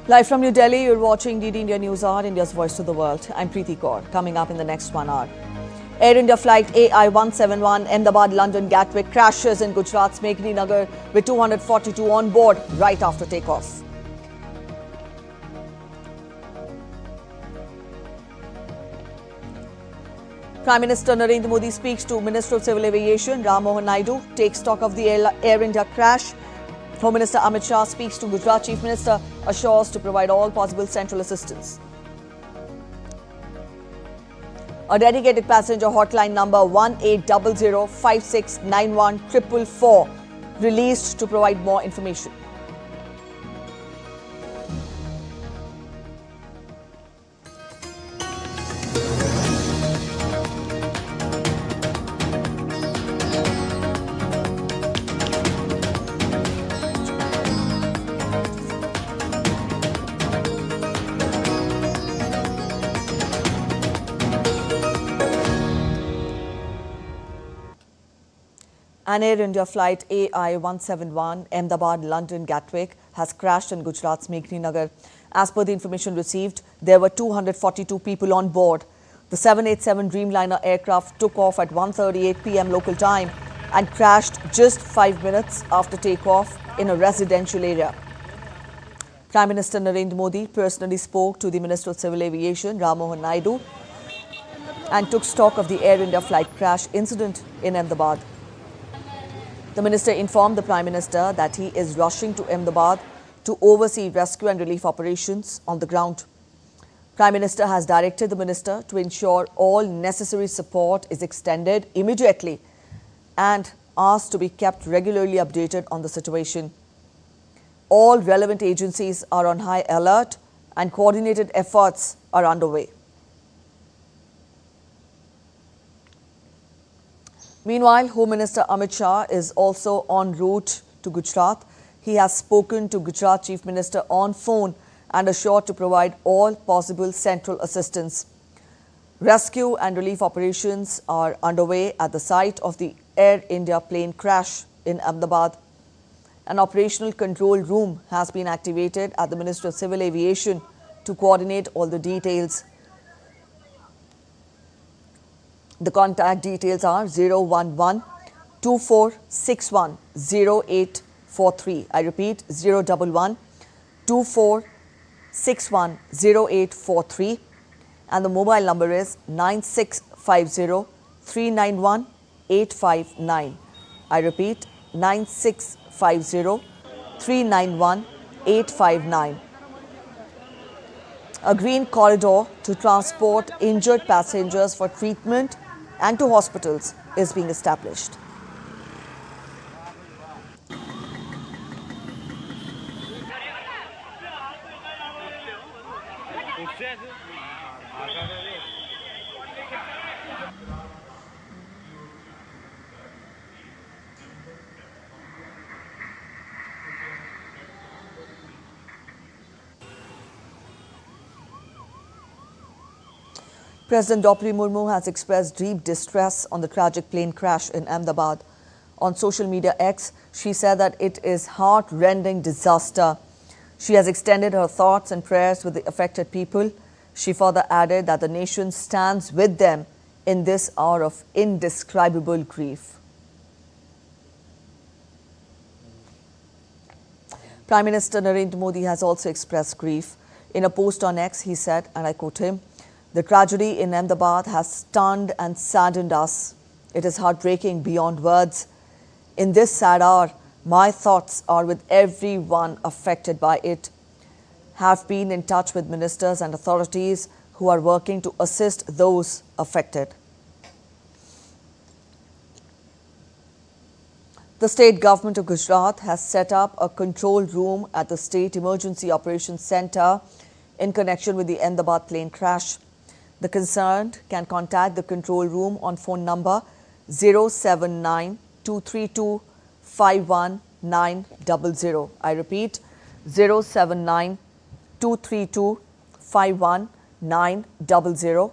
Live from New Delhi, you're watching DD India News Hour, India's voice to the world. I'm Preeti Kaur. Coming up in the next 1 hour. Air India flight AI-171 Ahmedabad-London Gatwick crashes in Gujarat's Nagar with 242 on board right after takeoff. Prime Minister Narendra Modi speaks to Minister of Civil Aviation Ram Mohan Naidu, takes stock of the Air India crash. Home Minister Amit Shah speaks to Gujarat Chief Minister, assures to provide all possible central assistance. A dedicated passenger hotline number 1800-5691-444 released to provide more information. An Air India flight AI-171 Ahmedabad-London Gatwick has crashed in Gujarat's Nagar. As per the information received, there were 242 people on board. The 787 Dreamliner aircraft took off at 1:38 p.m. local time and crashed just 5 minutes after takeoff in a residential area. Prime Minister Narendra Modi personally spoke to the Minister of Civil Aviation Ram Mohan Naidu and took stock of the Air India flight crash incident in Ahmedabad. The minister informed the Prime Minister that he is rushing to Ahmedabad to oversee rescue and relief operations on the ground. Prime Minister has directed the minister to ensure all necessary support is extended immediately and asked to be kept regularly updated on the situation. All relevant agencies are on high alert and coordinated efforts are underway. Meanwhile, Home Minister Amit Shah is also en route to Gujarat. He has spoken to Gujarat Chief Minister on phone and assured to provide all possible central assistance. Rescue and relief operations are underway at the site of the Air India plane crash in Ahmedabad. An operational control room has been activated at the Ministry of Civil Aviation to coordinate all the details. The contact details are 011-2461-0843. I repeat, 011-2461-0843. And the mobile number is 9650-391-859. I repeat, 9650-391-859. A green corridor to transport injured passengers for treatment and to hospitals is being established. President Draupadi Murmu has expressed deep distress on the tragic plane crash in Ahmedabad. On social media X, she said that it is heart-rending disaster. She has extended her thoughts and prayers with the affected people. She further added that the nation stands with them in this hour of indescribable grief. Prime Minister Narendra Modi has also expressed grief. In a post on X, he said, and I quote him, "The tragedy in Ahmedabad has stunned and saddened us. It is heartbreaking beyond words. In this sad hour, my thoughts are with everyone affected by it. Have been in touch with ministers and authorities who are working to assist those affected." The state government of Gujarat has set up a control room at the State Emergency Operations Centre in connection with the Ahmedabad plane crash. The concerned can contact the control room on phone number 079-232-51900. I repeat, 079-232-51900.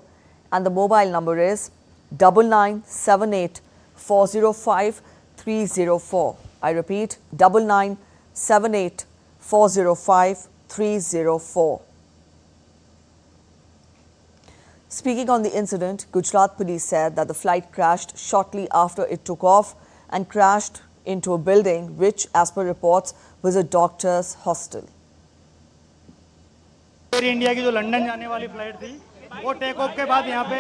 And the mobile number is 9978-405-304. I repeat, 9978-405-304. 304. Speaking on the incident, Gujarat police said that the flight crashed shortly after it took off and crashed into a building which, as per reports, was a doctor's hostel. Air India की जो London जाने वाली flight थी वो take off के बाद यहाँ पे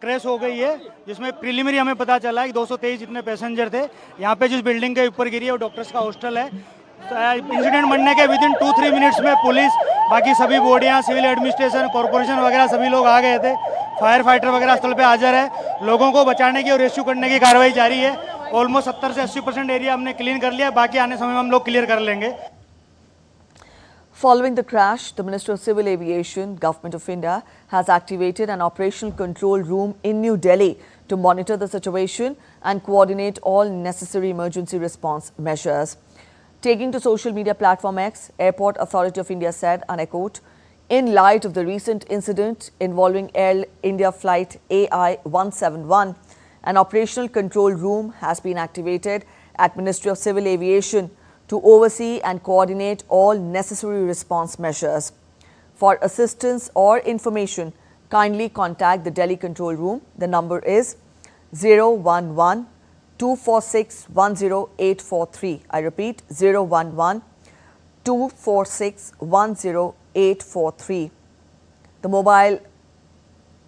क्रैश हो गई है, जिसमें प्रीलिमिनरी हमें पता चला है कि 223 जितने पैसेंजर थे। यहाँ पे जिस बिल्डिंग के ऊपर गिरी है वो डॉक्टर्स का हॉस्टल है। इंसिडेंट बनने के विदिन 2-3 मिनट्स में पुलिस, बाकी सभी बॉडियाँ, सिविल एडमिनिस्ट्रेशन, कॉर्पोरेशन वगैरह सभी लोग आ गए थे। फायर फाइटर वगैरह स्थल पे हाजिर है। लोगों को बचाने की और रेस्क्यू करने की कार्रवाई जारी है। ऑलमोस्ट 70 से 80% एरिया हमने क्लीन कर लिया, बाकी आने समय में हम लोग क्लियर कर लेंगे। Following the crash, the Minister of Civil Aviation, Government of India, has activated an operational control room in New Delhi to monitor the situation and coordinate all necessary emergency response measures. Taking to social media platform X, Airport Authority of India said, and I quote, "In light of the recent incident involving Air India flight AI-171, an operational control room has been activated at Ministry of Civil Aviation to oversee and coordinate all necessary response measures. For assistance or information, kindly contact the Delhi Control Room. The number is 011 246 10843. I repeat, 011 246 10843. The mobile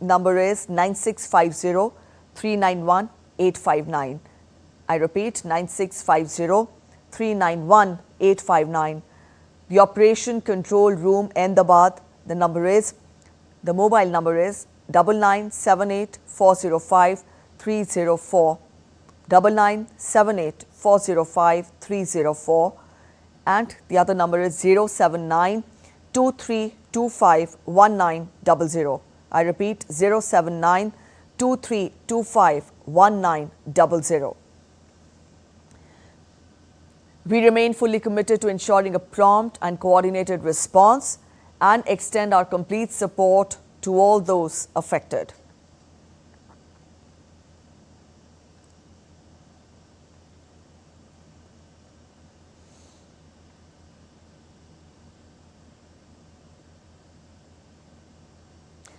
number is 9650 391 859. I repeat, 9650 391 859. The Operation Control Room, Ahmedabad, the mobile number is 9978 405 304, 9978 405 304, and the other number is 079 2325 1900. I repeat, 079 2325 1900. We remain fully committed to ensuring a prompt and coordinated response and extend our complete support to all those affected.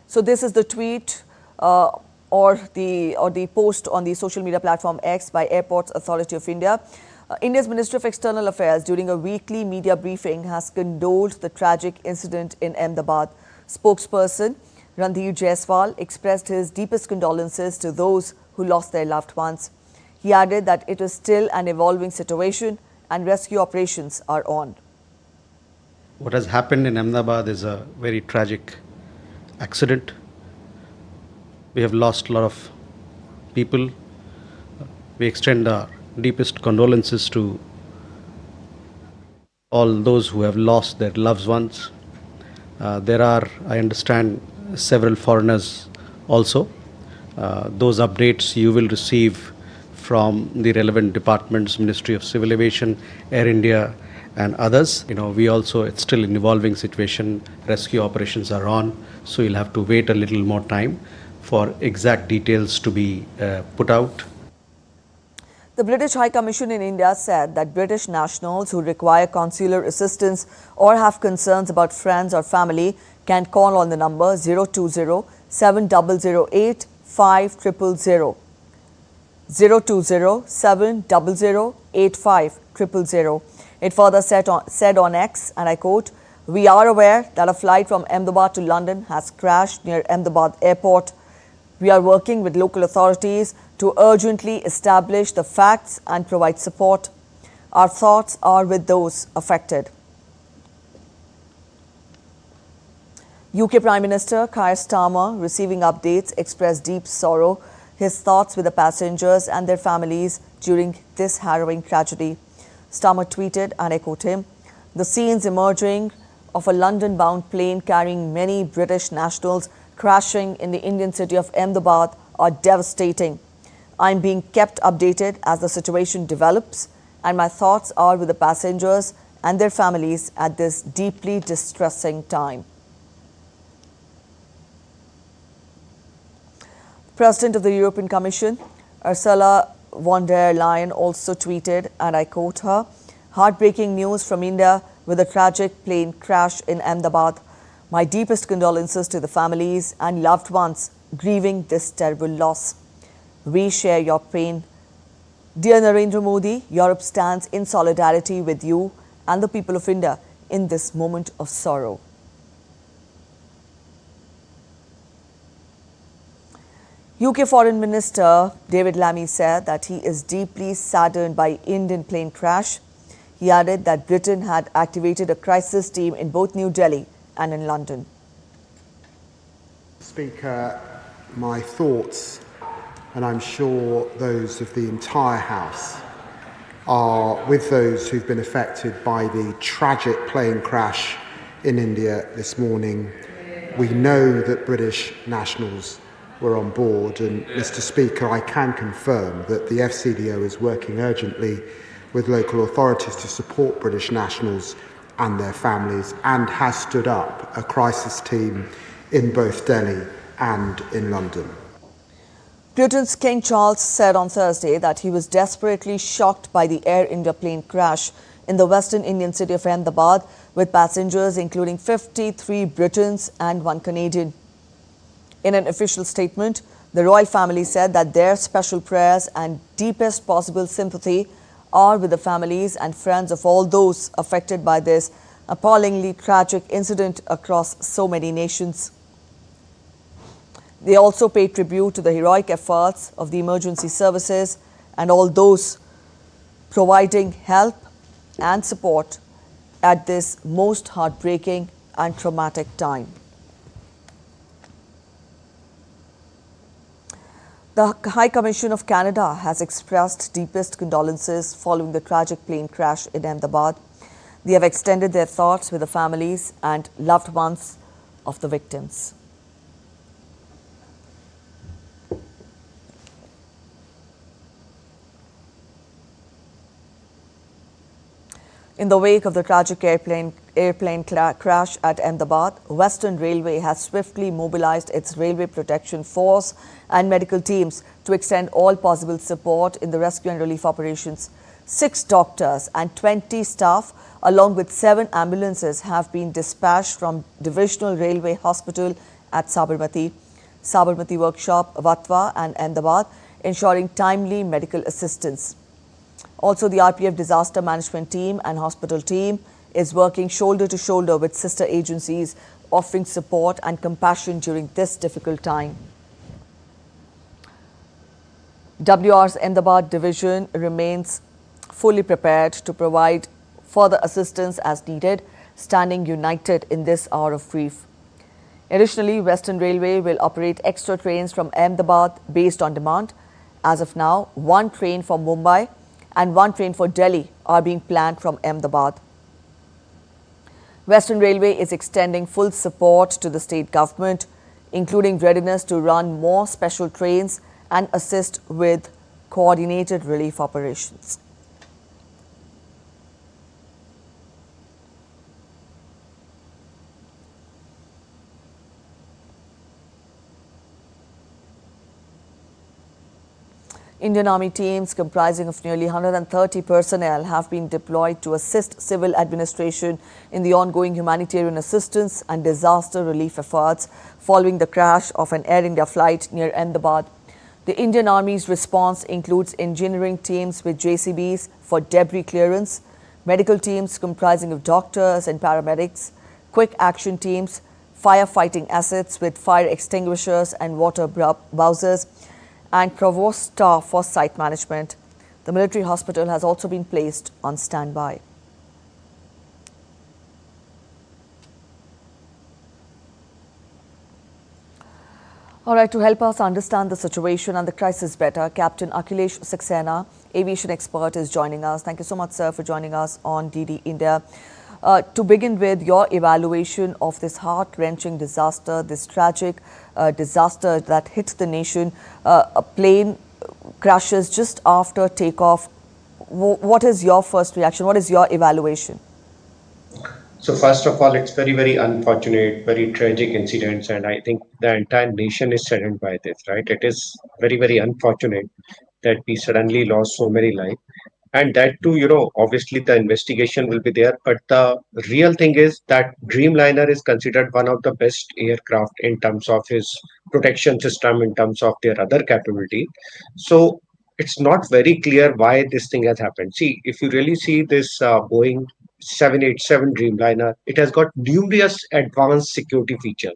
So this is the tweet or the post on the social media platform X by Airports Authority of India. India's Ministry of External Affairs, during a weekly media briefing, has condoled the tragic incident in Ahmedabad. Spokesperson Randhir Jaiswal expressed his deepest condolences to those who lost their loved ones. He added that it is still an evolving situation and rescue operations are on. What has happened in Ahmedabad is a very tragic accident. We have lost a lot of people. We extend our deepest condolences to all those who have lost their loved ones. There are, I understand, several foreigners also. Those updates you will receive from the relevant departments, Ministry of Civil Aviation, Air India, and others. We also, it's still an evolving situation. Rescue operations are on, so you'll have to wait a little more time for exact details to be put out. The British High Commission in India said that British nationals who require consular assistance or have concerns about friends or family can call on the number 020 7008 5000. 020 7008 5000. It further said on X, and I quote, "We are aware that a flight from Ahmedabad to London has crashed near Ahmedabad Airport. We are working with local authorities to urgently establish the facts and provide support. Our thoughts are with those affected." UK Prime Minister Keir Starmer, receiving updates, expressed deep sorrow, his thoughts with the passengers and their families during this harrowing tragedy. Starmer tweeted, and I quote him, "The scenes emerging of a London-bound plane carrying many British nationals crashing in the Indian city of Ahmedabad are devastating. I am being kept updated as the situation develops, and my thoughts are with the passengers and their families at this deeply distressing time." President of the European Commission, Ursula von der Leyen, also tweeted, and I quote her, "Heartbreaking news from India. with the tragic plane crash in Ahmedabad. My deepest condolences to the families and loved ones grieving this terrible loss. We share your pain. Dear Narendra Modi, Europe stands in solidarity with you and the people of India in this moment of sorrow. UK Foreign Minister David Lammy said that he is deeply saddened by Indian plane crash. He added that Britain had activated a crisis team in both New Delhi and in London. Speaker, my thoughts, and I'm sure those of the entire House, are with those who've been affected by the tragic plane crash in India this morning. We know that British nationals were on board, and Mr. Speaker, I can confirm that the FCDO is working urgently with local authorities to support British nationals and their families, and has stood up a crisis team in both Delhi and in London. Britain's King Charles said on Thursday that he was desperately shocked by the Air India plane crash in the western Indian city of Ahmedabad, with passengers including 53 Britons and 1 Canadian. In an official statement, the royal family said that their special prayers and deepest possible sympathy are with the families and friends of all those affected by this appallingly tragic incident across so many nations. They also paid tribute to the heroic efforts of the emergency services and all those providing help and support at this most heartbreaking and traumatic time. The High Commission of Canada has expressed deepest condolences following the tragic plane crash in Ahmedabad. They have extended their thoughts with the families and loved ones of the victims. In the wake of the tragic airplane crash at Ahmedabad, Western Railway has swiftly mobilized its Railway Protection Force and medical teams to extend all possible support in the rescue and relief operations. 6 doctors and 20 staff, along with 7 ambulances, have been dispatched from Divisional Railway Hospital at Sabarmati, Workshop, Vatwa and Ahmedabad, ensuring timely medical assistance. Also, the RPF disaster management team and hospital team is working shoulder to shoulder with sister agencies, offering support and compassion during this difficult time. WR's Ahmedabad division remains fully prepared to provide further assistance as needed, standing united in this hour of grief. Additionally, Western Railway will operate extra trains from Ahmedabad based on demand. As of now, 1 train from Mumbai and 1 train for Delhi are being planned from Ahmedabad. Western Railway is extending full support to the state government, including readiness to run more special trains and assist with coordinated relief operations. Indian Army teams comprising of nearly 130 personnel have been deployed to assist civil administration in the ongoing humanitarian assistance and disaster relief efforts following the crash of an Air India flight near Ahmedabad. The Indian Army's response includes engineering teams with JCBs for debris clearance, medical teams comprising of doctors and paramedics, quick action teams, firefighting assets with fire extinguishers and water bowsers, and provost staff for site management. The military hospital has also been placed on standby. All right, to help us understand the situation and the crisis better, Captain Akhilesh Saxena, aviation expert, is joining us. Thank you so much, sir, for joining us on DD India. To begin with, your evaluation of this heart-wrenching disaster, this tragic disaster that hit the nation, a plane crashes just after takeoff. What is your first reaction? What is your evaluation? So first of all, it's very, very unfortunate, very tragic incidents, and I think the entire nation is saddened by this, right? It is very, very unfortunate that we suddenly lost so many lives. And that too, obviously the investigation will be there. But the real thing is that Dreamliner is considered one of the best aircraft in terms of his protection system, in terms of their other capability. So it's not very clear why this thing has happened. See, if you really see this Boeing 787 Dreamliner, it has got numerous advanced security features.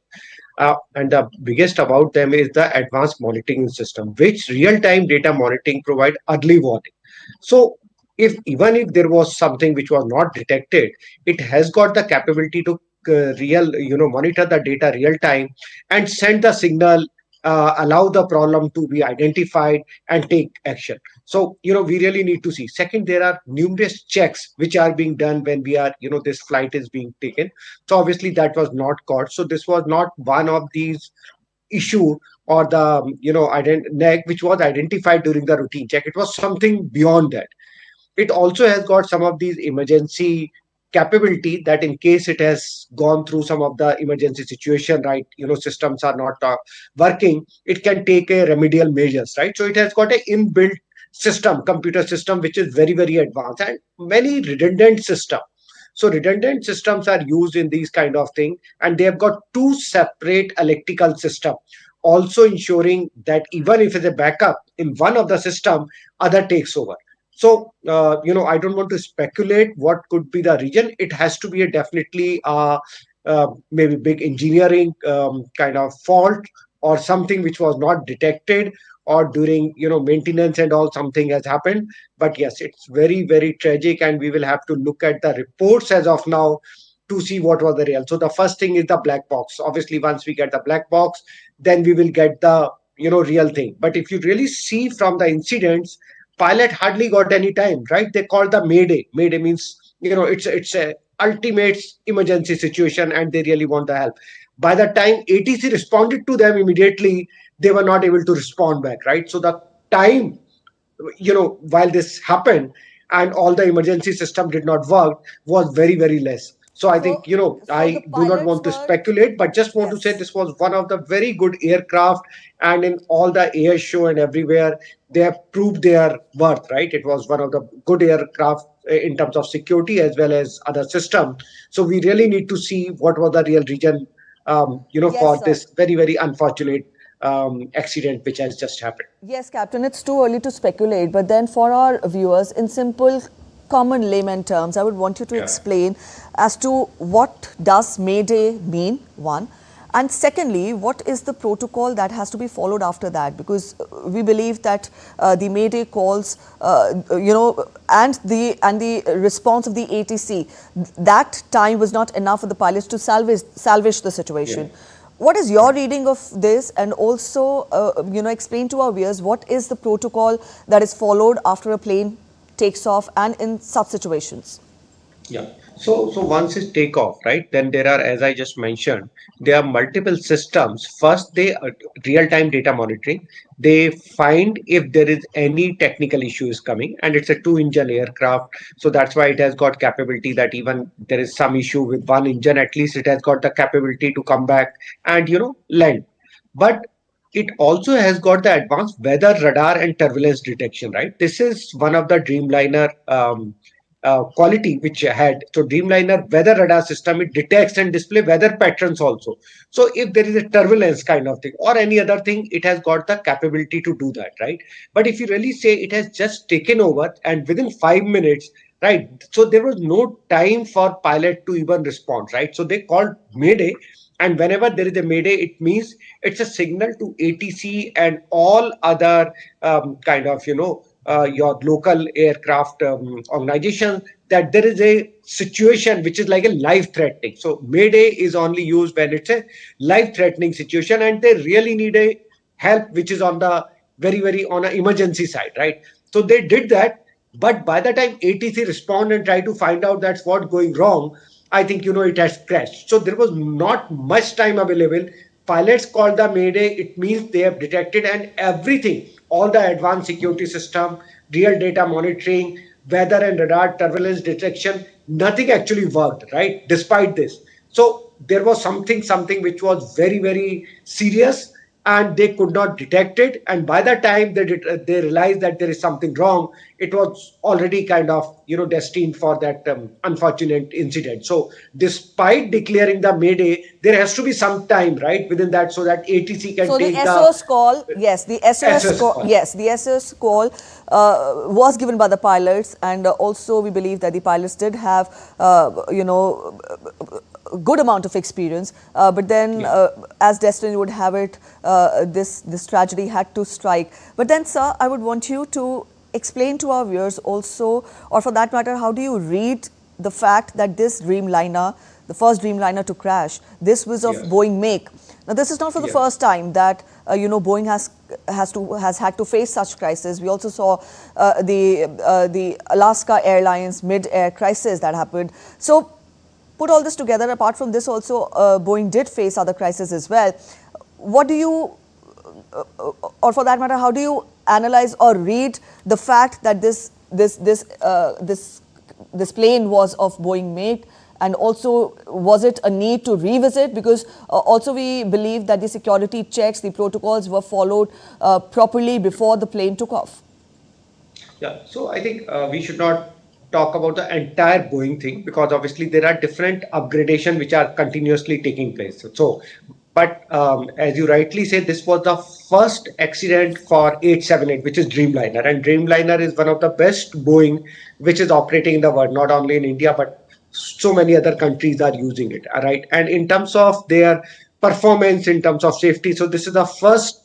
And the biggest about them is the advanced monitoring system, which real-time data monitoring provide early warning. So if even if there was something which was not detected, it has got the capability to monitor the data real time and send the signal, allow the problem to be identified and take action. So we really need to see. Second, there are numerous checks which are being done when we are this flight is being taken. So obviously that was not caught. So this was not one of these issue or the neg which was identified during the routine check. It was something beyond that. It also has got some of these emergency capability that in case it has gone through some of the emergency situation, right, systems are not working, it can take a remedial measures, right? So it has got a inbuilt system, computer system, which is very, very advanced, and many redundant system. So redundant systems are used in these kind of thing, and they have got two separate electrical system, also ensuring that even if it's a backup in one of the system, other takes over. So, I don't want to speculate what could be the reason. It has to be a definitely maybe big engineering kind of fault or something which was not detected, or during maintenance and all something has happened. But yes, it's very, very tragic, and we will have to look at the reports as of now to see what was the real. So the first thing is the black box. Obviously, once we get the black box, then we will get the real thing. But if you really see from the incidents, pilot hardly got any time, right? They called the mayday. Mayday means it's a ultimate emergency situation, and they really want the help. By the time ATC responded to them immediately, they were not able to respond back, right? So the time, while this happened and all the emergency system did not work, was very, very less. So I think, So the I do not pilots want to were, speculate, but just want to say yes. this was one of the very good aircraft, and in all the air show and everywhere, they have proved their worth, right? It was one of the good aircraft in terms of security as well as other system. So we really need to see what was the real reason, Yes, for sir. this very, very unfortunate accident which has just happened. Yes, Captain, it's too early to speculate, but then for our viewers, in simple, common layman terms, I would want you to explain as to what does Mayday mean, one, and secondly, what is the protocol that has to be followed after that? Because we believe that the Mayday calls, and the response of the ATC, that time was not enough for the pilots to salvage the situation. Yeah. What is your reading of this, and also, explain to our viewers what is the protocol that is followed after a plane takes off and in such situations? Yeah. So once it take off, right, then there are, as I just mentioned, there are multiple systems. First, they real-time data monitoring. They find if there is any technical issue is coming, and it's a two-engine aircraft. So that's why it has got capability that even there is some issue with one engine, at least it has got the capability to come back and land. But it also has got the advanced weather radar and turbulence detection, right? This is one of the Dreamliner quality which had. So Dreamliner weather radar system, it detects and display weather patterns also. So if there is a turbulence kind of thing or any other thing, it has got the capability to do that, right? But if you really say it has just taken over and within 5 minutes, right? So there was no time for pilot to even respond, right? So they called Mayday, and whenever there is a Mayday, it means it's a signal to ATC and all other kind of, your local aircraft organization, that there is a situation which is like a life threatening. So Mayday is only used when it's a life threatening situation, and they really need a help which is on the very, very on an emergency side, right? So they did that, but by the time ATC respond and try to find out that's what going wrong, I think it has crashed. So there was not much time available. Pilots called the Mayday. It means they have detected, and everything, all the advanced security system, real data monitoring, weather and radar turbulence detection, nothing actually worked, right? Despite this. So there was something which was very, very serious, and they could not detect it. And by the time they realized that there is something wrong, it was already kind of destined for that unfortunate incident. So despite declaring the mayday, there has to be some time, right, within that, so that ATC can So the take SOS call, yes, the SOS call, call. yes, the SOS call was given by the pilots, and also we believe that the pilots did have, good amount of experience, but then as destiny would have it, this tragedy had to strike. But then, sir, I would want you to explain to our viewers also, or for that matter, how do you read the fact that this Dreamliner, the first Dreamliner to crash, this was of Boeing make. Now, this is not for the first time that Boeing has had to face such crisis. We also saw the Alaska Airlines mid-air crisis that happened. So put all this together. Apart from this, also Boeing did face other crises as well. What do you, or for that matter, how do you analyze or read the fact that this plane was of Boeing make? And also, was it a need to revisit? Because also we believe that the security checks, the protocols were followed properly before the plane took off. Yeah, so I think we should not talk about the entire Boeing thing, because obviously there are different upgradation which are continuously taking place. So, but as you rightly said, this was the first accident for 878, which is Dreamliner. And Dreamliner is one of the best Boeing which is operating in the world, not only in India, but so many other countries are using it, all right? And in terms of their performance, in terms of safety, so this is the first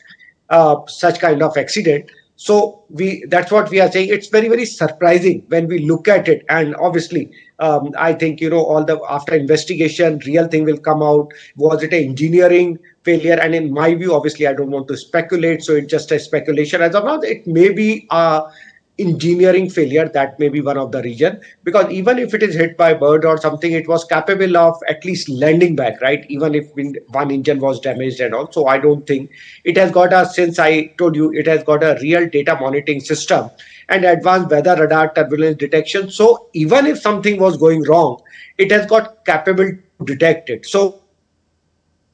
such kind of accident. So that's what we are saying. It's very, very surprising when we look at it. And obviously, I think, all the after investigation, real thing will come out. Was it an engineering failure? And in my view, obviously, I don't want to speculate. So it's just a speculation as of now. It may be a engineering failure. That may be one of the reason, because even if it is hit by bird or something, it was capable of at least landing back, right? Even if one engine was damaged and all. So I don't think it has got since I told you, it has got a real data monitoring system and advanced weather radar turbulence detection. So even if something was going wrong, it has got capable to detect it. So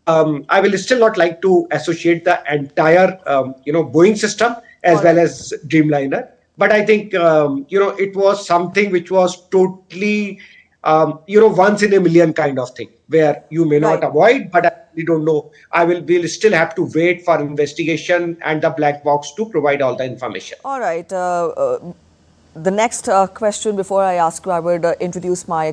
I will still not like to associate the entire Boeing system as well as Dreamliner. But I think, it was something which was totally, once in a million kind of thing, where you may not avoid, but I really don't know. We'll still have to wait for investigation and the black box to provide all the information. All right. The next question before I ask you, I would introduce my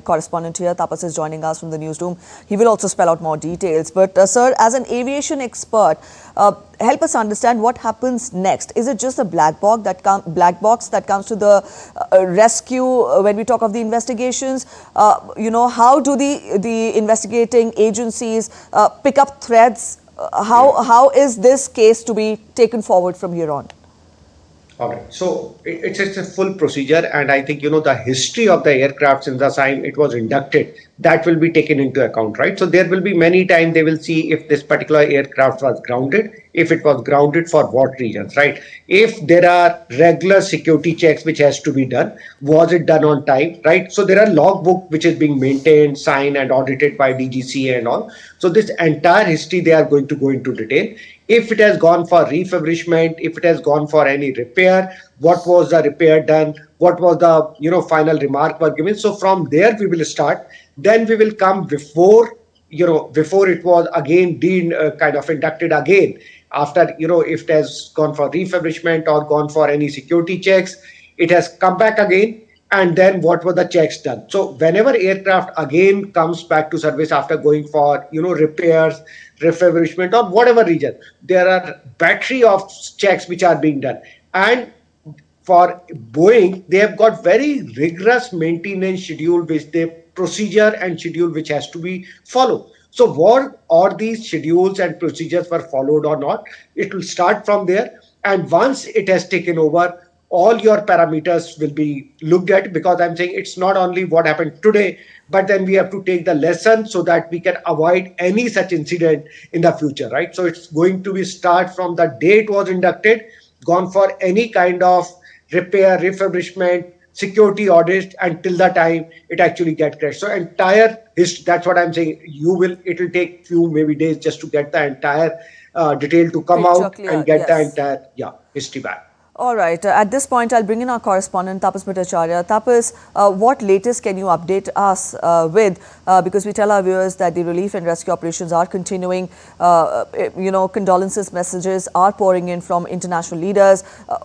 correspondent here. Tapas is joining us from the newsroom. He will also spell out more details. But sir, as an aviation expert, help us understand what happens next. Is it just a black box that comes to the rescue when we talk of the investigations? How do the investigating agencies pick up threads? How is this case to be taken forward from here on? All right. So it's a full procedure. And I think, the history of the aircraft since the time it was inducted, that will be taken into account, right? So there will be many times they will see if this particular aircraft was grounded, if it was grounded for what reasons, right? If there are regular security checks which has to be done, was it done on time, right? So there are logbook which is being maintained, signed and audited by DGCA and all. So this entire history, they are going to go into detail. If it has gone for refurbishment, if it has gone for any repair, what was the repair done? What was the final remark were given? So from there we will start. Then we will come before it was again kind of inducted again. After if it has gone for refurbishment or gone for any security checks, it has come back again. And then what were the checks done? So whenever aircraft again comes back to service after going for repairs, refurbishment or whatever reason, there are battery of checks which are being done. And for Boeing, they have got very rigorous maintenance schedule, which they procedure and schedule which has to be followed. So what are these schedules and procedures were followed or not? It will start from there. And once it has taken over, all your parameters will be looked at, because I'm saying it's not only what happened today, but then we have to take the lesson so that we can avoid any such incident in the future, right? So it's going to be start from the day it was inducted, gone for any kind of repair, refurbishment, security audit until the time it actually get crashed. So entire history, that's what I'm saying. It will take few maybe days just to get the entire detail to come Picture out clear, and get the yes. entire history back. All right. At this point, I'll bring in our correspondent, Tapas Bhattacharya. Tapas, what latest can you update us with? Because we tell our viewers that the relief and rescue operations are continuing. Condolences messages are pouring in from international leaders.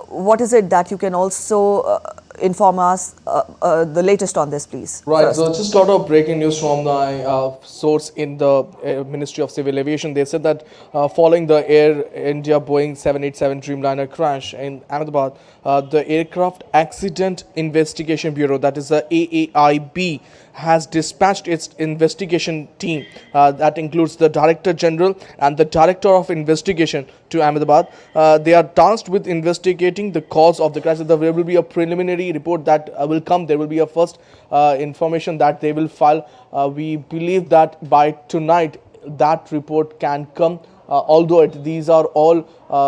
What is it that you can also inform us the latest on this, please? Right, First. so just a lot of breaking news from the source in the Ministry of Civil Aviation. They said that following the Air India Boeing 787 Dreamliner crash in Ahmedabad, the Aircraft Accident Investigation Bureau, that is the AAIB, has dispatched its investigation team that includes the Director General and the Director of Investigation to Ahmedabad. They are tasked with investigating the cause of the crash. There will be a preliminary report that will come. There will be a first information that they will file. We believe that by tonight that report can come. Although these are all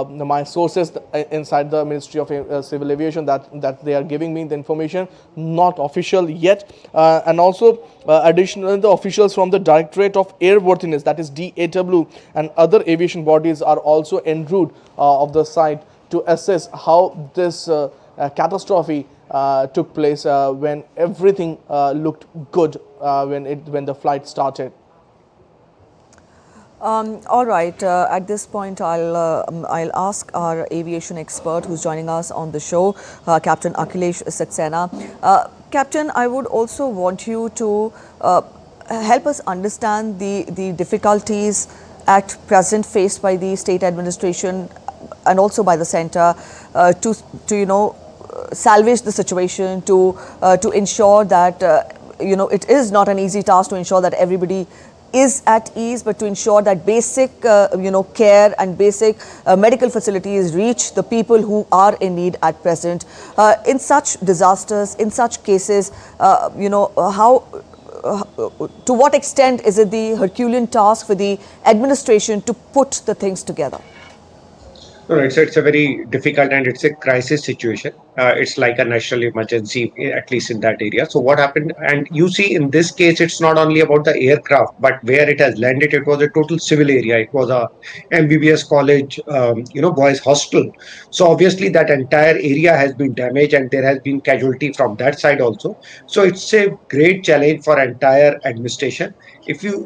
my sources inside the Ministry of Civil Aviation that they are giving me the information, not official yet. And also additionally, the officials from the Directorate of Airworthiness, that is DAW, and other aviation bodies are also en route of the site to assess how this catastrophe took place when everything looked good when the flight started. All right. At this point, I'll ask our aviation expert who's joining us on the show, Captain Akhilesh Saxena. Captain, I would also want you to help us understand the difficulties at present faced by the state administration and also by the centre to salvage the situation, to ensure that it is not an easy task to ensure that everybody is at ease, but to ensure that basic care and basic medical facilities reach the people who are in need at present. In such disasters, in such cases, how to what extent is it the Herculean task for the administration to put the things together? No, it's a very difficult and it's a crisis situation. It's like a national emergency, at least in that area. So what happened? And you see, in this case, it's not only about the aircraft, but where it has landed. It was a total civil area. It was a MBBS college, boys hostel. So obviously, that entire area has been damaged, and there has been casualty from that side also. So it's a great challenge for entire administration.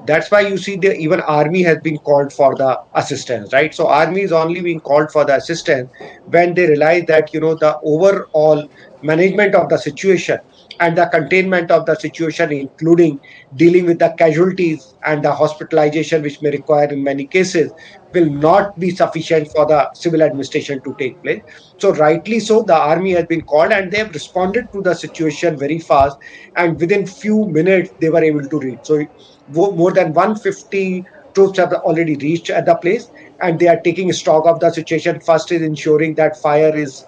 That's why you see the even army has been called for the assistance, right? So army is only being called for the assistance when they realize that the overall management of the situation and the containment of the situation, including dealing with the casualties and the hospitalization, which may require in many cases, will not be sufficient for the civil administration to take place. So rightly so, the army has been called and they have responded to the situation very fast, and within few minutes they were able to reach. So more than 150 troops have already reached at the place, and they are taking stock of the situation. First is ensuring that fire is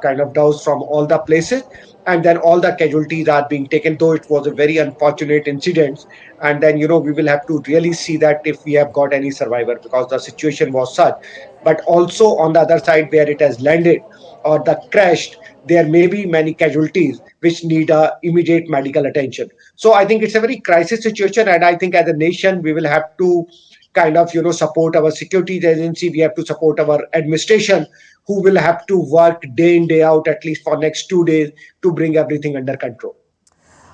kind of doused from all the places, and then all the casualties are being taken, though it was a very unfortunate incident. And then we will have to really see that if we have got any survivor, because the situation was such. But also on the other side, where it has landed or the crashed, there may be many casualties which need immediate medical attention. So I think it's a very crisis situation, and I think as a nation we will have to kind of support our security agency. We have to support our administration, who will have to work day in day out at least for next 2 days to bring everything under control.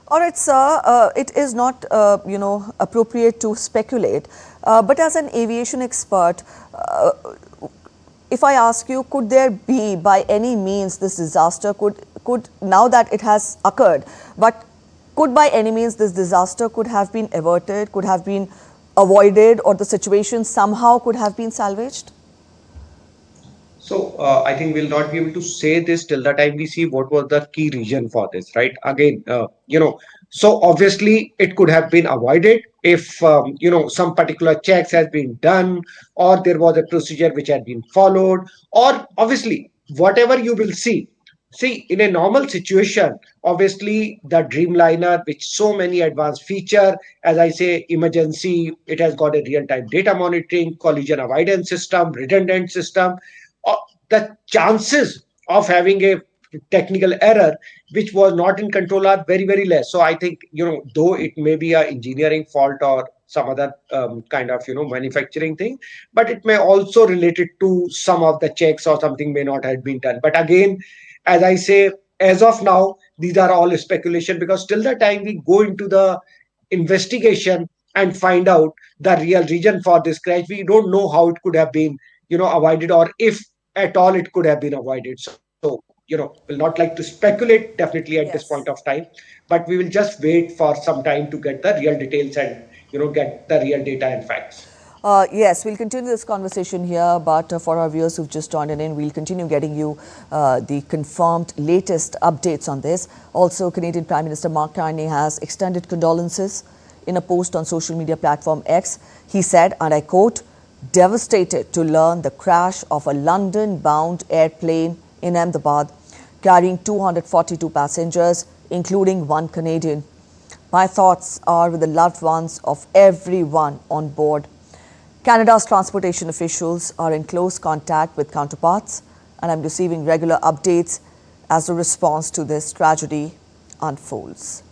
All right, sir. It is not appropriate to speculate, but as an aviation expert, if I ask you, could there be by any means this disaster could now that it has occurred, but could by any means this disaster could have been averted, could have been avoided, or the situation somehow could have been salvaged? So I think we'll not be able to say this till the time we see what was the key reason for this, right? Again, so obviously it could have been avoided if some particular checks has been done, or there was a procedure which had been followed, or obviously whatever you will see. See, in a normal situation, obviously the Dreamliner, with so many advanced feature, as I say, emergency, it has got a real-time data monitoring, collision avoidance system, redundant system. The chances of having a technical error which was not in control are very, very less. So I think, though it may be a engineering fault or some other kind of manufacturing thing, but it may also related to some of the checks or something may not have been done. But again, as I say, as of now, these are all speculation, because till the time we go into the investigation and find out the real reason for this crash, we don't know how it could have been avoided, or if at all it could have been avoided. So will not like to speculate definitely at this point Yes. of time, but we will just wait for some time to get the real details and get the real data and facts. Yes, we'll continue this conversation here, but for our viewers who've just joined in, we'll continue getting you the confirmed latest updates on this. Also, Canadian Prime Minister Mark Carney has extended condolences in a post on social media platform X. He said, and I quote, "Devastated to learn the crash of a London-bound airplane in Ahmedabad, carrying 242 passengers, including one Canadian. My thoughts are with the loved ones of everyone on board." Canada's transportation officials are in close contact with counterparts, and I'm receiving regular updates as the response to this tragedy unfolds.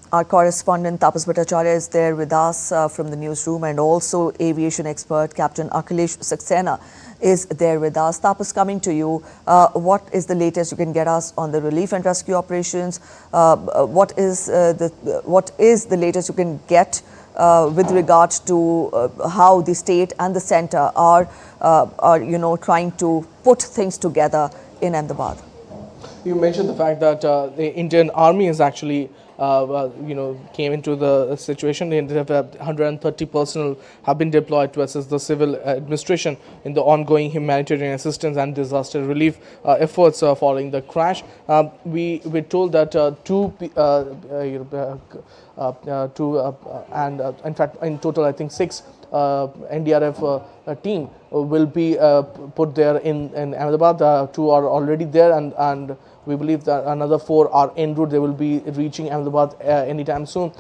Our correspondent Tapas Bhattacharya is there with us from the newsroom, and also aviation expert Captain Akhilesh Saxena is there with us. Tapas, coming to you, what is the latest you can get us on the relief and rescue operations? What is the latest you can get with regard to how the state and the centre are trying to put things together in Ahmedabad? You mentioned the fact that the Indian Army is actually came into the situation. 130 personnel have been deployed to assist the civil administration in the ongoing humanitarian assistance and disaster relief efforts following the crash. We were told that in fact, in total, I think 6 NDRF team will be put there in Ahmedabad. 2 are already there, and we believe that another 4 are en route. They will be reaching Ahmedabad anytime soon.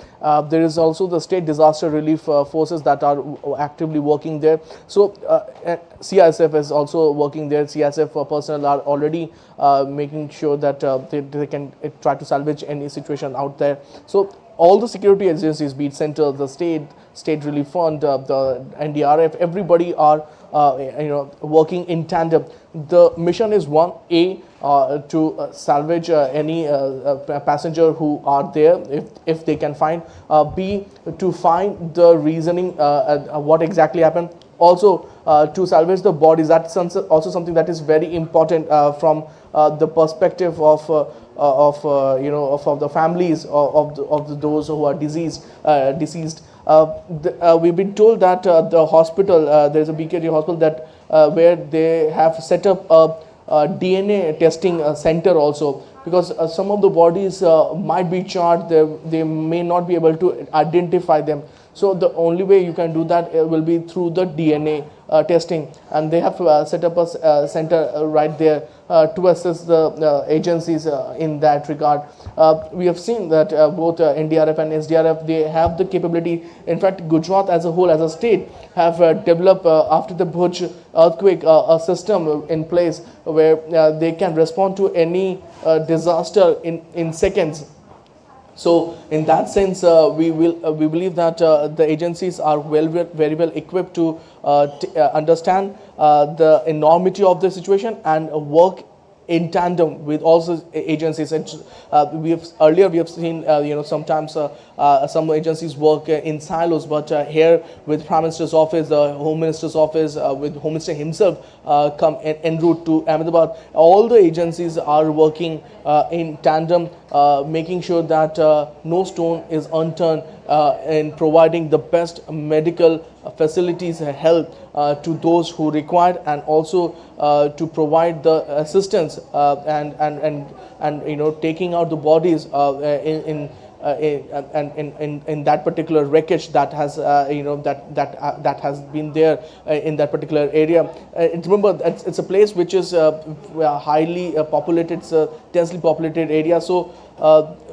There is also the state disaster relief forces that are actively working there. So CISF is also working there. CISF personnel are already making sure that they can try to salvage any situation out there. So all the security agencies, be it central, the state relief fund, the NDRF, everybody are working in tandem. The mission is one: A, to salvage any passenger who are there if they can find. B, to find the reasoning what exactly happened. Also to salvage the bodies. That's also something that is very important from the perspective of the families of those who are deceased. We've been told that the hospital, there's a BKG hospital that where they have set up a DNA testing center also, because some of the bodies might be charred. They may not be able to identify them. So the only way you can do that will be through the DNA testing, and they have set up a center right there to assist the agencies in that regard. We have seen that both NDRF and SDRF, they have the capability. In fact, Gujarat as a whole, as a state, have developed after the Bhuj earthquake a system in place where they can respond to any disaster in seconds. So in that sense, we believe that the agencies are very well equipped to understand the enormity of the situation and work in tandem with also agencies. And we have seen sometimes some agencies work in silos, but here with Prime Minister's office, the Home Minister's office, with Home Minister himself come en route to Ahmedabad, all the agencies are working in tandem, making sure that no stone is unturned in providing the best medical facilities and help to those who require, and also to provide the assistance and taking out the bodies in that particular wreckage that has that has been there in that particular area. Remember, it's a place which is highly populated, it's a densely populated area. So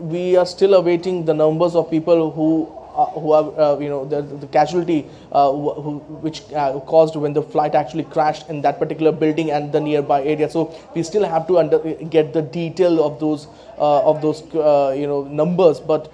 we are still awaiting the numbers of people who who are the casualty which caused when the flight actually crashed in that particular building and the nearby area. So we still have to get the detail of those numbers. But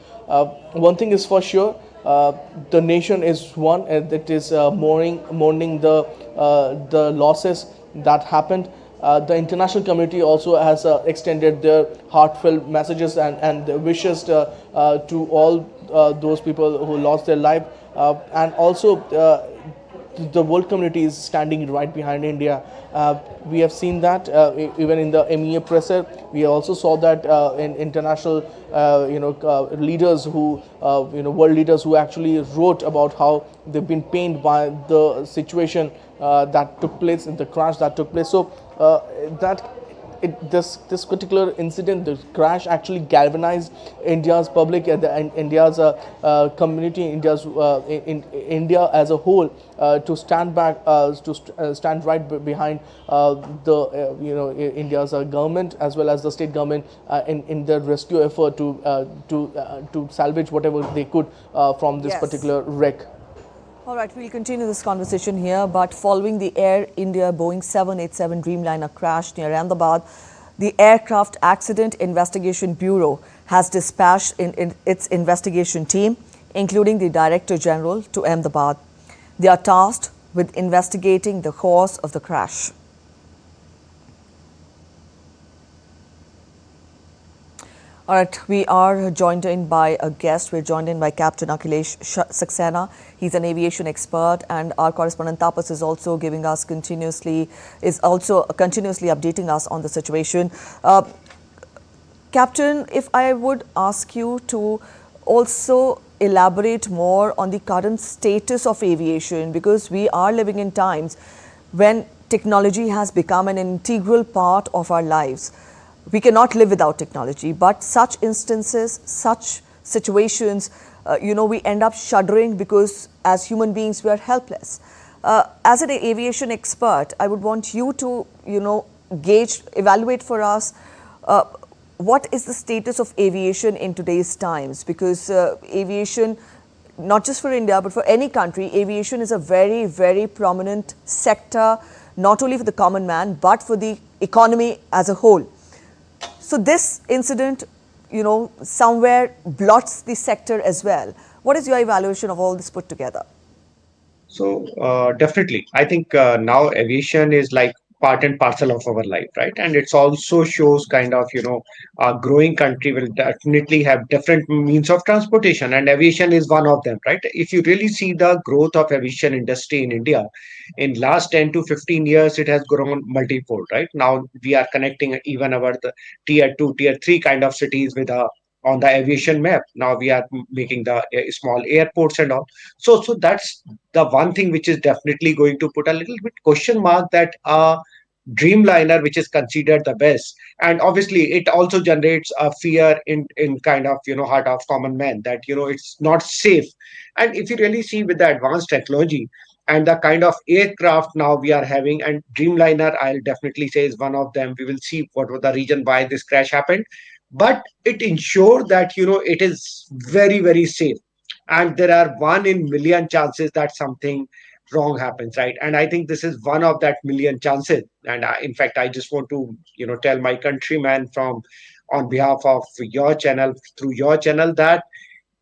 one thing is for sure, the nation is one, and it is mourning the losses that happened. The international community also has extended their heartfelt messages and wishes to all those people who lost their life, and also the world community is standing right behind India. We have seen that even in the MEA presser. We also saw that in international leaders who world leaders who actually wrote about how they've been pained by the situation that took place in the crash that took place. So this particular incident, the crash, actually galvanized India's public and India's community, in India as a whole, to stand back, stand right behind India's government as well as the state government in their rescue effort to salvage whatever they could from this particular wreck. All right, we'll continue this conversation here, but following the Air India Boeing 787 Dreamliner crash near Ahmedabad, the Aircraft Accident Investigation Bureau has dispatched its investigation team, including the Director General, to Ahmedabad. They are tasked with investigating the cause of the crash. All right, we are joined in by a guest. We're joined in by Captain Akhilesh Saxena. He's an aviation expert, and our correspondent Tapas is also continuously updating us on the situation. Captain, if I would ask you to also elaborate more on the current status of aviation, because we are living in times when technology has become an integral part of our lives. We cannot live without technology, but such instances, such situations, we end up shuddering because as human beings, we are helpless. As an aviation expert, I would want you to, evaluate for us what is the status of aviation in today's times, because aviation, not just for India, but for any country, aviation is a very, very prominent sector, not only for the common man, but for the economy as a whole. So this incident, somewhere blots the sector as well. What is your evaluation of all this put together? So definitely, I think now aviation is like part and parcel of our life, right? And it's also shows kind of, a growing country will definitely have different means of transportation, and aviation is one of them, right? If you really see the growth of aviation industry in India, in last 10 to 15 years, it has grown multifold, right? Now we are connecting even our the tier 2, tier 3 kind of cities with on the aviation map. Now we are making the small airports and all. So that's the one thing which is definitely going to put a little bit question mark that Dreamliner, which is considered the best, and obviously it also generates a fear in kind of heart of common man that it's not safe. And if you really see with the advanced technology and the kind of aircraft now we are having, and Dreamliner, I'll definitely say, is one of them. We will see what was the reason why this crash happened, but it ensures that it is very, very safe, and there are 1 in 1,000,000 chances that something wrong happens, right? And I think this is one of that million chances. And in fact, I just want to tell my countrymen from on behalf of your channel, through your channel, that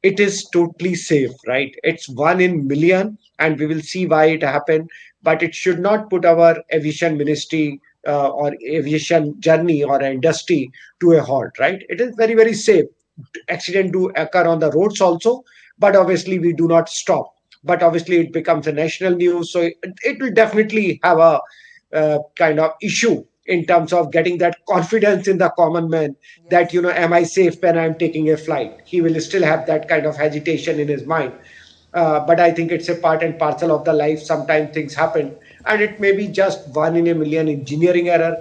it is totally safe, right? It's 1 in 1,000,000, and we will see why it happened, but it should not put our aviation ministry or aviation journey or industry to a halt, right? It is very, very safe. Accident do occur on the roads also, but obviously we do not stop. But obviously it becomes a national news, so it will definitely have a kind of issue in terms of getting that confidence in the common man that am I safe when I'm taking a flight? He will still have that kind of hesitation in his mind. But I think it's a part and parcel of the life. Sometimes things happen, and it may be just 1 in 1,000,000 engineering error.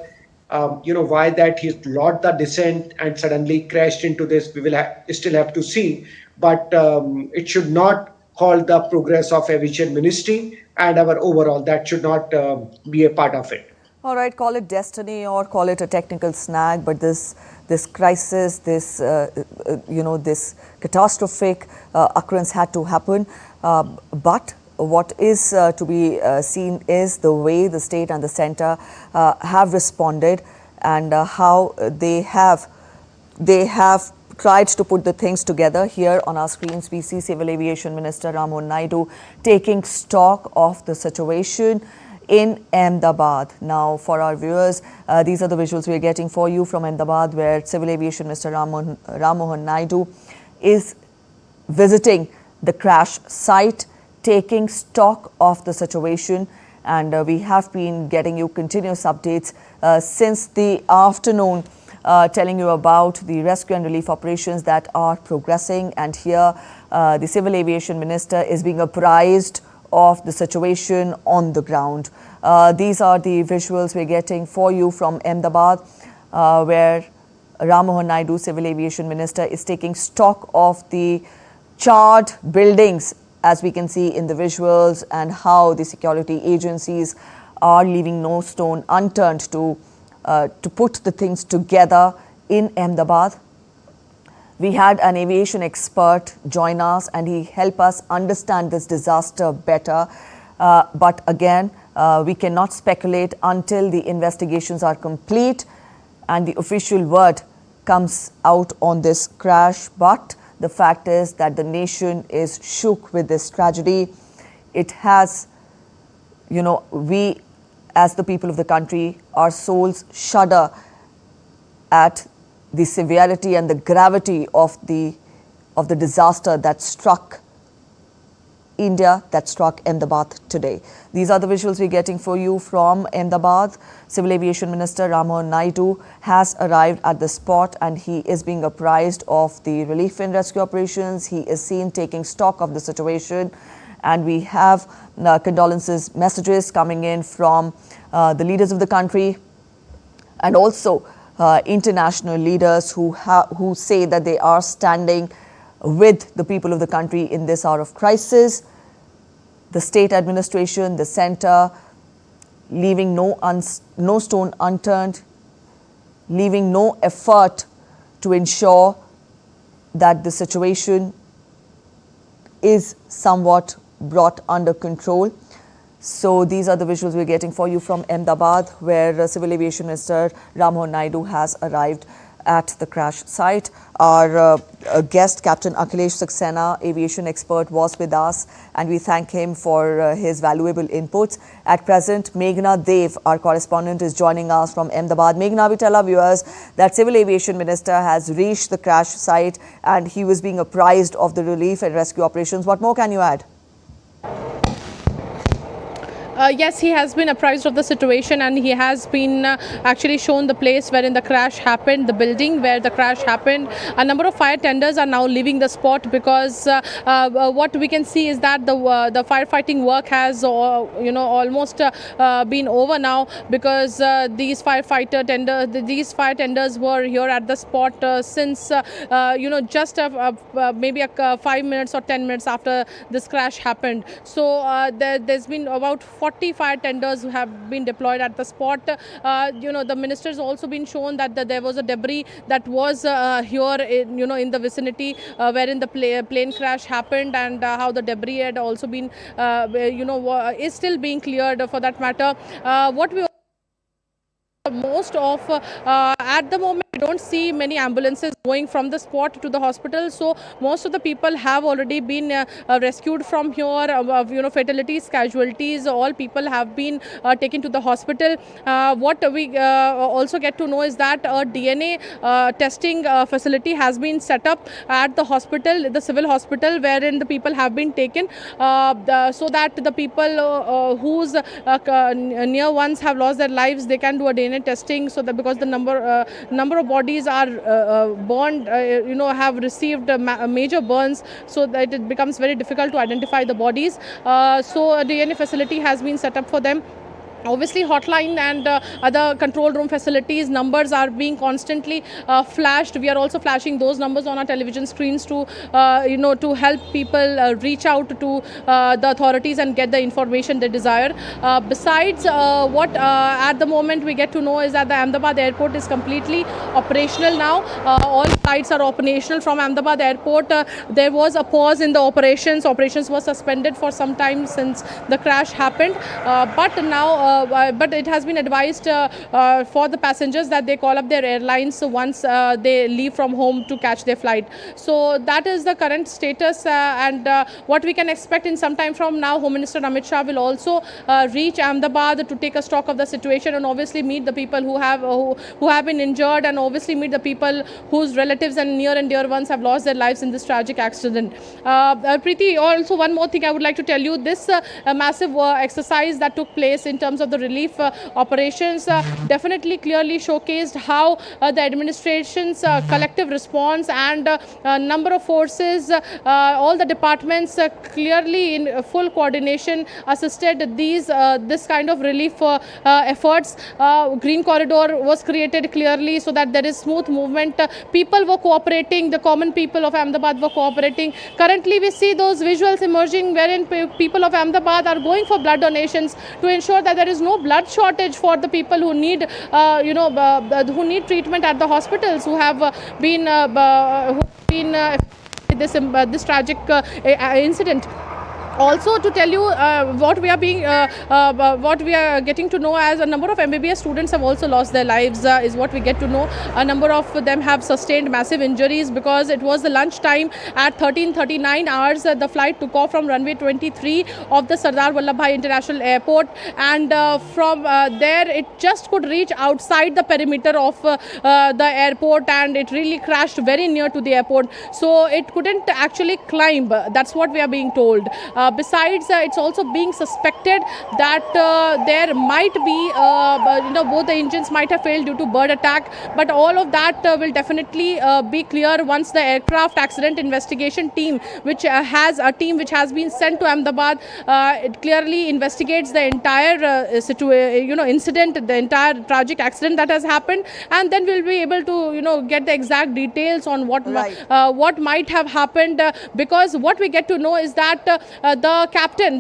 Why that he's lost the descent and suddenly crashed into this, we will still have to see. But it should not halt the progress of aviation ministry and our overall. That should not be a part of it. All right, call it destiny or call it a technical snag, but this crisis, this catastrophic occurrence had to happen. But what is to be seen is the way the state and the centre have responded, and how they have tried to put the things together. Here on our screens, we see Civil Aviation Minister Ramohan Naidu taking stock of the situation in Ahmedabad. Now, for our viewers, these are the visuals we are getting for you from Ahmedabad, where Civil Aviation Minister Ramohan Naidu is visiting the crash site, taking stock of the situation. And we have been getting you continuous updates since the afternoon, telling you about the rescue and relief operations that are progressing. And here, the Civil Aviation Minister is being apprised of the situation on the ground. These are the visuals we're getting for you from Ahmedabad, where Ramohan Naidu, Civil Aviation Minister, is taking stock of the charred buildings, as we can see in the visuals, and how the security agencies are leaving no stone unturned to put the things together in Ahmedabad. We had an aviation expert join us, and he helped us understand this disaster better. But again, we cannot speculate until the investigations are complete and the official word comes out on this crash. But the fact is that the nation is shook with this tragedy. It has, we as the people of the country, our souls shudder at the severity and the gravity of the disaster that struck India, that struck Ahmedabad today. These are the visuals we're getting for you from Ahmedabad. Civil Aviation Minister Ramohan Naidu has arrived at the spot, and he is being apprised of the relief and rescue operations. He is seen taking stock of the situation, and we have condolences messages coming in from the leaders of the country, and also international leaders who say that they are standing with the people of the country in this hour of crisis. The state administration, the centre, leaving no stone unturned, leaving no effort to ensure that the situation is somewhat brought under control. So these are the visuals we're getting for you from Ahmedabad, where Civil Aviation Minister Ramohan Naidu has arrived at the crash site. Our guest, Captain Akhilesh Saxena, aviation expert, was with us, and we thank him for his valuable inputs. At present, Meghna Dev, our correspondent, is joining us from Ahmedabad. Meghna, we tell our viewers that Civil Aviation Minister has reached the crash site and he was being apprised of the relief and rescue operations. What more can you add? Yes, he has been apprised of the situation, and he has been actually shown the place wherein the crash happened, the building where the crash happened. A number of fire tenders are now leaving the spot because what we can see is that the firefighting work has almost been over now, because these fire tenders were here at the spot since just maybe 5 minutes or 10 minutes after this crash happened. So there's been about 40 fire tenders who have been deployed at the spot. The minister's also been shown that there was a debris that was here in the vicinity wherein the plane crash happened, and how the debris had also been is still being cleared for that matter. What we most of at the moment, we don't see many ambulances going from the spot to the hospital, so most of the people have already been rescued from here. Fatalities, casualties, all people have been taken to the hospital. What we also get to know is that a DNA testing facility has been set up at the hospital, the civil hospital, wherein the people have been taken so that the people whose near ones have lost their lives, they can do a DNA testing, so that because the number of bodies are burned, have received major burns, so that it becomes very difficult to identify the bodies. So a DNA facility has been set up for them. Obviously, hotline and other control room facilities numbers are being constantly flashed. We are also flashing those numbers on our television screens to to help people reach out to the authorities and get the information they desire. Besides, what at the moment we get to know is that the Ahmedabad airport is completely operational now. All flights are operational from Ahmedabad airport. There was a pause in the operations. Operations were suspended for some time since the crash happened, but now but it has been advised for the passengers that they call up their airlines once they leave from home to catch their flight. So that is the current status, and what we can expect in some time from now. Home Minister Amit Shah will also reach Ahmedabad to take a stock of the situation and obviously meet the people who have been injured, and obviously meet the people whose relatives and near and dear ones have lost their lives in this tragic accident. Preeti, also one more thing I would like to tell you. This massive exercise that took place in terms of the relief operations definitely clearly showcased how the administration's collective response and number of forces, all the departments clearly in full coordination assisted this kind of relief efforts. Green corridor was created clearly so that there is smooth movement. People were cooperating, the common people of Ahmedabad were cooperating. Currently we see those visuals emerging wherein people of Ahmedabad are going for blood donations to ensure that there is no blood shortage for the people who need who need treatment at the hospitals, who have been this tragic incident. Also, to tell you what we are getting to know, as a number of MBBS students have also lost their lives, is what we get to know. A number of them have sustained massive injuries because it was the lunch time at 13:39 hours. The flight took off from runway 23 of the Sardar Vallabhbhai International Airport, and from there it just could reach outside the perimeter of the airport, and it really crashed very near to the airport. So it couldn't actually climb. That's what we are being told. Besides, it's also being suspected that there might be, both the engines might have failed due to bird attack, but all of that will definitely be clear once the aircraft accident investigation team, which has been sent to Ahmedabad, it clearly investigates the entire incident, the entire tragic accident that has happened, and then we'll be able to, get the exact details on what might have happened, because what we get to know is that the captain,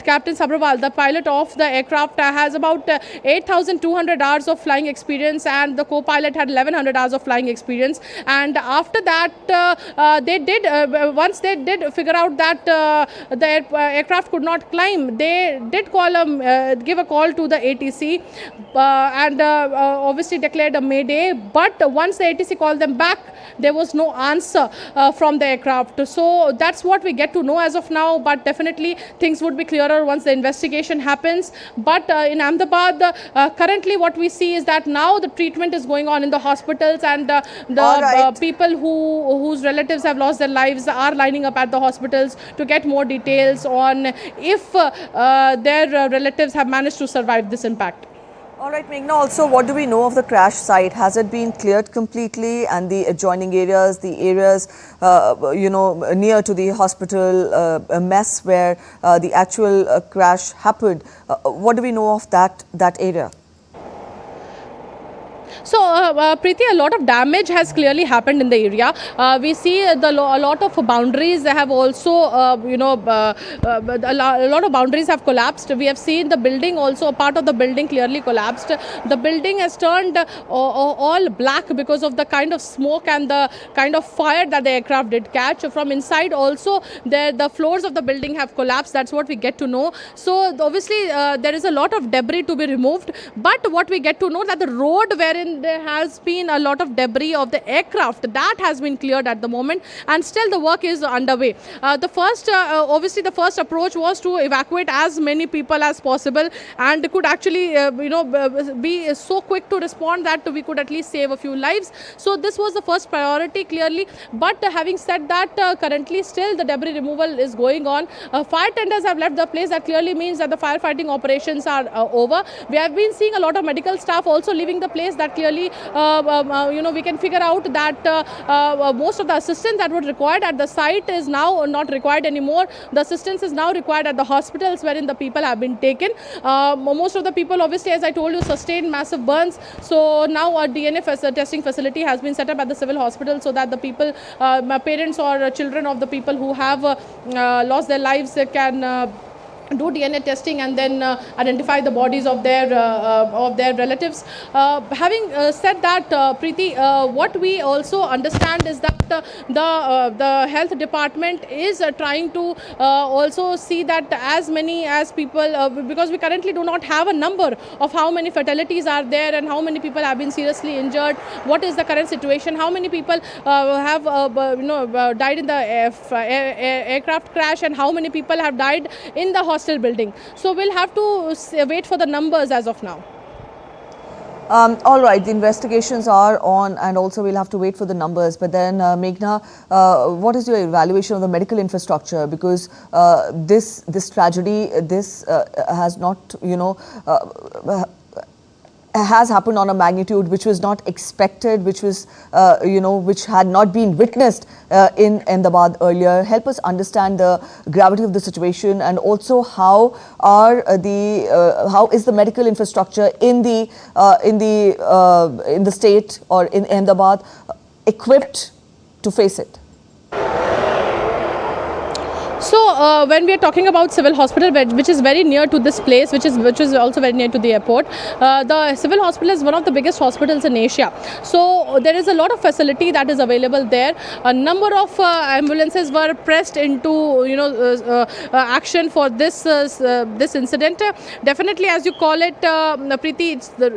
Captain Sabharwal, the pilot of the aircraft, has about 8,200 hours of flying experience, and the co-pilot had 1,100 hours of flying experience. And after that, once they did figure out that the aircraft could not climb, they did give a call to the ATC, and obviously declared a mayday. But once the ATC called them back, there was no answer from the aircraft. So that's what we get to know as of now, but definitely things would be clearer once the investigation happens. But in Ahmedabad, currently what we see is that now the treatment is going on in the hospitals, and the people whose relatives have lost their lives are lining up at the hospitals to get more details on if their relatives have managed to survive this impact. All right, Meghna, also, what do we know of the crash site? Has it been cleared completely, and the adjoining areas, the areas, near to the hospital, a mess where the actual crash happened? What do we know of that area? So, Preeti, a lot of damage has clearly happened in the area. We see a lot of boundaries have also, a lot of boundaries have collapsed. We have seen the building also, a part of the building clearly collapsed. The building has turned all black because of the kind of smoke and the kind of fire that the aircraft did catch. From inside also, the floors of the building have collapsed. That's what we get to know. So, obviously, there is a lot of debris to be removed. But what we get to know that the road wherein there has been a lot of debris of the aircraft, that has been cleared at the moment, and still the work is underway. Obviously the first approach was to evacuate as many people as possible, and could actually be so quick to respond that we could at least save a few lives. So this was the first priority clearly. But having said that, currently still the debris removal is going on. Fire tenders have left the place. That clearly means that the firefighting operations are over. We have been seeing a lot of medical staff also leaving the place. That clearly, we can figure out that most of the assistance that was required at the site is now not required anymore. The assistance is now required at the hospitals wherein the people have been taken. Most of the people, obviously, as I told you, sustained massive burns. So now a DNA testing facility has been set up at the civil hospital so that the people, parents or children of the people who have lost their lives can do DNA testing and then identify the bodies of their relatives. Having said that, Preeti, what we also understand is that the health department is trying to also see that as many as people, because we currently do not have a number of how many fatalities are there and how many people have been seriously injured. What is the current situation? How many people have died in the aircraft crash, and how many people have died in the hostel building. So we'll have to wait for the numbers as of now. All right, the investigations are on, and also we'll have to wait for the numbers. But then, Meghna, what is your evaluation of the medical infrastructure? Because this tragedy, has not, has happened on a magnitude which was not expected, which was, which had not been witnessed in Ahmedabad earlier. Help us understand the gravity of the situation, and also how is the medical infrastructure in the state or in Ahmedabad equipped to face it? So when we are talking about civil hospital, which is very near to this place, which is also very near to the airport, the civil hospital is one of the biggest hospitals in Asia. So there is a lot of facility that is available there. A number of ambulances were pressed into action for this incident. Definitely, as you call it, Preeti, it's the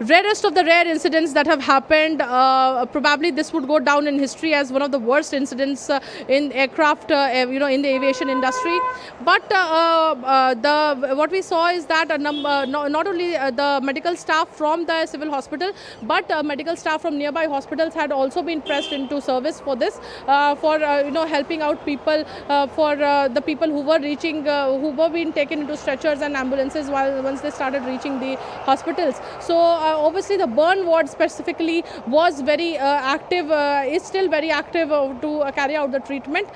rarest of the rare incidents that have happened. Probably this would go down in history as one of the worst incidents in aircraft, in the aviation industry. But what we saw is that not only the medical staff from the civil hospital, but medical staff from nearby hospitals had also been pressed into service for this, for helping out people, for the people who were being taken into stretchers and ambulances once they started reaching the hospitals. So obviously the burn ward specifically was very active, is still very active to carry out the treatment.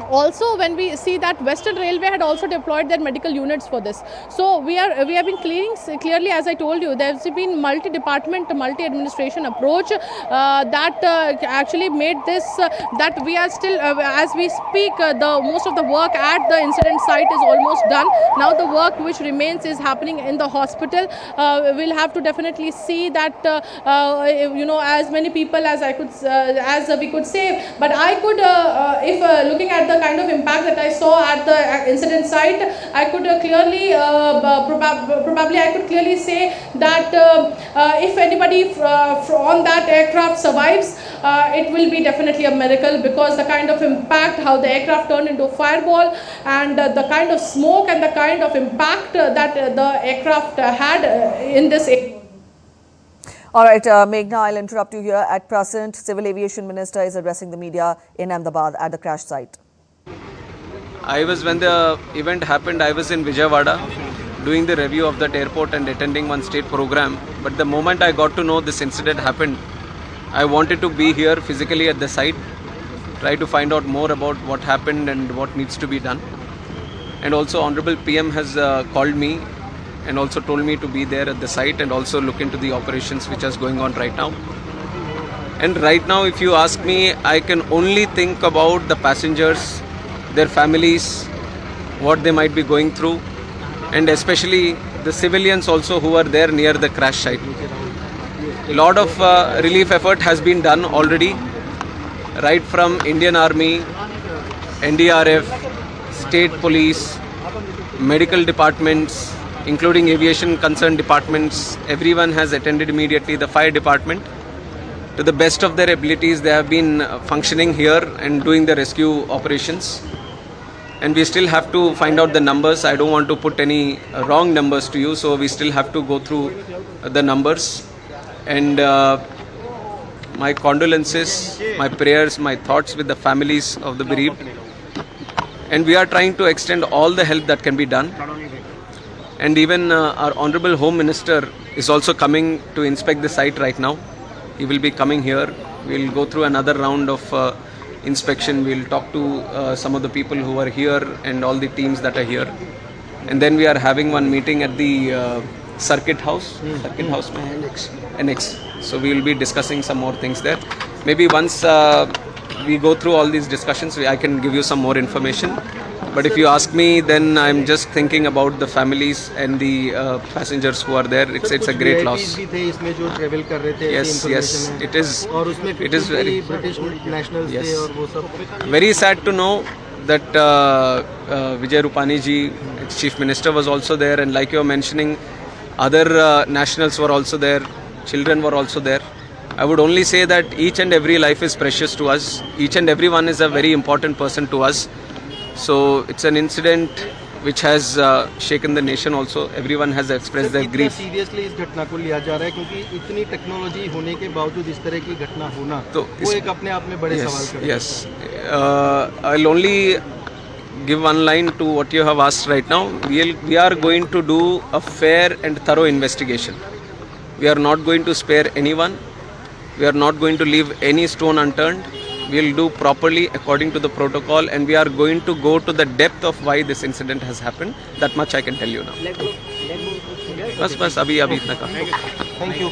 Also, when we see that Western Railway had also deployed their medical units for this. So we have been clearly, as I told you, there's been multi-department, multi-administration approach that actually made this, that we are still, as we speak, most of the work at the incident site is almost done. Now the work which remains is happening in the hospital. We'll have to definitely see that, as many people as we could save. But I could, if looking at the kind of impact that I saw at the incident site, I could clearly, probably I could clearly say that if anybody on that aircraft survives, it will be definitely a miracle, because the kind of impact, how the aircraft turned into a fireball, and the kind of smoke and the kind of impact that the aircraft had in this area. All right, Meghna, I'll interrupt you here. At present, Civil Aviation Minister is addressing the media in Ahmedabad at the crash site. When the event happened, I was in Vijayawada doing the review of that airport and attending one state program. But the moment I got to know this incident happened, I wanted to be here physically at the site, try to find out more about what happened and what needs to be done. And also Honorable PM has called me and also told me to be there at the site and also look into the operations which is going on right now. And right now, if you ask me, I can only think about the passengers, their families, what they might be going through, and especially the civilians also who are there near the crash site. A lot of relief effort has been done already, right from Indian Army, NDRF, state police, medical departments, including aviation concerned departments. Everyone has attended immediately. The fire department, to the best of their abilities, they have been functioning here and doing the rescue operations. And we still have to find out the numbers. I don't want to put any wrong numbers to you, so we still have to go through the numbers. And my condolences, my prayers, my thoughts with the families of the bereaved. And we are trying to extend all the help that can be done. And even our Honorable Home Minister is also coming to inspect the site right now. He will be coming here. We'll go through another round of inspection. We'll talk to some of the people who are here and all the teams that are here. And then we are having one meeting at the Circuit House. Circuit House, Annex. So we will be discussing some more things there. Maybe once we go through all these discussions, I can give you some more information. But if you ask me, then I'm just thinking about the families and the passengers who are there. It's a great loss. Yes, it is. It is very. Yes. Very sad to know that Vijay Rupani ji, Chief Minister, was also there, and like you were mentioning, other nationals were also there. Children were also there. I would only say that each and every life is precious to us. Each and every one is a very important person to us. So it's an incident which has shaken the nation also. Everyone has expressed their grief. Seriously इस घटना को लिया जा रहा है क्योंकि इतनी technology होने के बावजूद इस तरह की घटना होना तो वो एक अपने आप में बड़े सवाल करता है. Yes. I'll only give one line to what you have asked right now. We are going to do a fair and thorough investigation. We are not going to spare anyone. We are not going to leave any stone unturned. We will do properly according to the protocol, and we are going to go to the depth of why this incident has happened. That much I can tell you now. बस अभी इतना काफी. Thank you.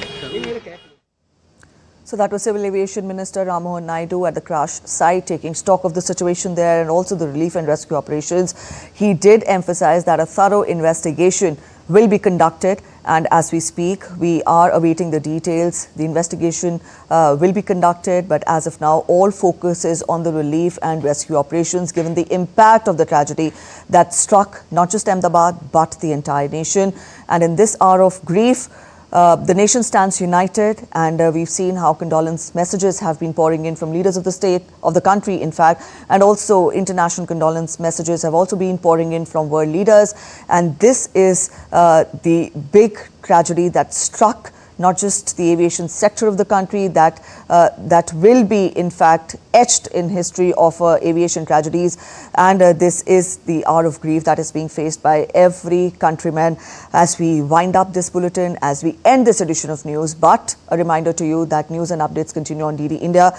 So that was Civil Aviation Minister Ramohan Naidu at the crash site, taking stock of the situation there and also the relief and rescue operations. He did emphasize that a thorough investigation will be conducted, and as we speak, we are awaiting the details. The investigation will be conducted, but as of now, all focus is on the relief and rescue operations, given the impact of the tragedy that struck not just Ahmedabad, but the entire nation. And in this hour of grief, the nation stands united, and we've seen how condolence messages have been pouring in from leaders of the state, of the country in fact, and also international condolence messages have also been pouring in from world leaders. And this is the big tragedy that struck not just the aviation sector of the country, that will be in fact etched in history of aviation tragedies. And this is the hour of grief that is being faced by every countryman as we wind up this bulletin, as we end this edition of news. But a reminder to you that news and updates continue on DD India.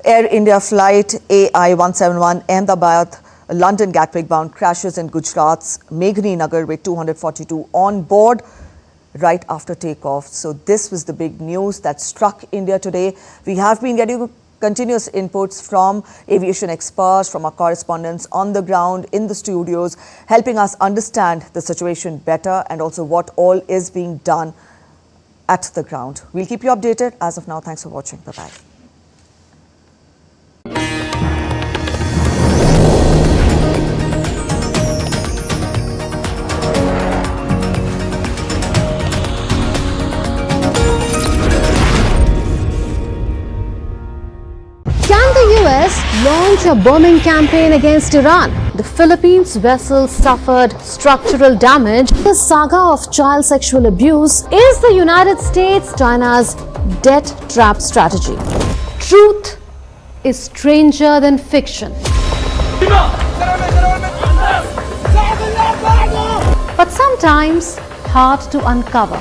Air India flight AI-171 Ahmedabad London Gatwick bound crashes in Gujarat's Meghni Nagar with 242 on board right after takeoff. So this was the big news that struck India today. We have been getting continuous inputs from aviation experts, from our correspondents on the ground in the studios, helping us understand the situation better and also what all is being done at the ground. We'll keep you updated. As of now, thanks for watching. Bye-bye. Launch a bombing campaign against Iran. The Philippines vessel suffered structural damage. The saga of child sexual abuse is the United States China's debt trap strategy. Truth is stranger than fiction. But sometimes hard to uncover.